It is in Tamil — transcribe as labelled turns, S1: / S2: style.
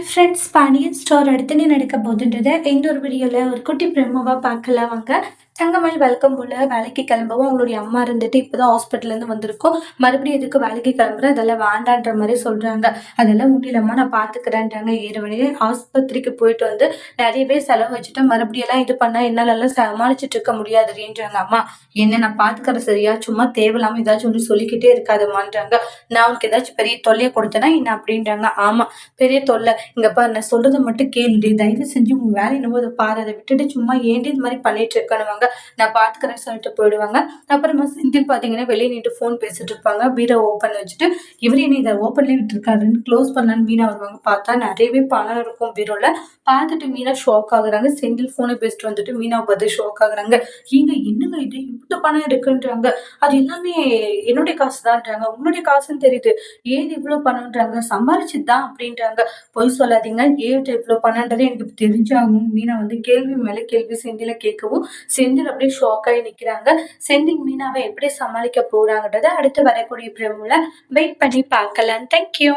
S1: ஃப்ரெண்ட்ஸ் பாண்டியன் ஸ்டோர் அடுத்து நடக்க போகுதுன்றத இந்த ஒரு வீடியோவில் ஒரு குட்டி ப்ரெமோவாக பார்க்கலாம் வாங்க. தங்கமயில் வழக்கம் போல் வேலைக்கு கிளம்பவும் அவங்களுடைய அம்மா இருந்துட்டு இப்போ தான் ஹாஸ்பிட்டல்லேருந்து வந்திருக்கோம், மறுபடியும் எதுக்கு வேலைக்கு கிளம்புற, அதெல்லாம் வேண்டான்ற மாதிரி சொல்கிறாங்க. அதெல்லாம் முடியலம்மா நான் பார்த்துக்கிறேன்றாங்க. ஏற்கனவே ஆஸ்பத்திரிக்கு போயிட்டு வந்து நிறையவே செலவு வச்சுட்டு மறுபடியெல்லாம் இது பண்ணால் என்னாலெல்லாம் சமாளிச்சுட்டு இருக்க முடியாதுன்றாங்க. அம்மா என்ன நான் பார்த்துக்கிறேன் சரியா, சும்மா தேவையில்லாமல் ஏதாச்சும் ஒன்று சொல்லிக்கிட்டே இருக்காதம்மான்றாங்க. நான் உனக்கு ஏதாச்சும் பெரிய தொல்லையை கொடுத்தேன்னா என்ன அப்படின்றாங்க. ஆமாம் பெரிய தொல்லை, இங்க பாரு நான் சொல்றதை மட்டும் கேளுடி, தயவு செஞ்சு உங்க வேலை என்னமோ அதை பாரு, அதை விட்டுட்டு சும்மா ஏண்டி இது மாதிரி பண்ணிட்டு இருக்கணுவாங்க, நான் பாத்துக்கிறேன்னு சொல்லிட்டு போயிடுவாங்க. அப்புறமா செந்தில் பாத்தீங்கன்னா வெளியே நின்று போன் பேசிட்டு இருப்பாங்க. பீரோ ஓப்பன் வச்சுட்டு இவர் என்ன இதை ஓப்பன்லேயே விட்டுருக்காருன்னு க்ளோஸ் பண்ணலான்னு மீனா வருவாங்க. பார்த்தா நிறையவே பணம் இருக்கும் பீரோல. பார்த்துட்டு மீனா ஷாக் ஆகுறாங்க. செந்தில் போனை பேசிட்டு வந்துட்டு மீனா பார்த்து ஷாக் ஆகுறாங்க. ஏங்க என்னங்க இது இவ்வளவு பணம் இருக்குன்றாங்க. அது எல்லாமே என்னுடைய காசு தான்ன்றாங்க. உங்களுடைய காசுன்னு தெரியுது, ஏது இவ்வளவு பணம்ன்றாங்க. சம்பாரிச்சுதான் அப்படின்றாங்க. பொய் சொல்லாதீங்க, ஏன் இவ்வளவு பணன்றது எனக்கு தெரிஞ்சாகும். மீனா வந்து கேள்வி மேல கேள்வி செந்தில கேட்கவும் செந்தில் அப்படியே ஷாக் ஆகி நிக்கிறாங்க. செந்தில் மீனாவை எப்படி சமாளிக்க போறாங்கன்றத அடுத்து வரக்கூடிய பிரமுல வெயிட் பண்ணி பார்க்கலாம். தேங்க்யூ.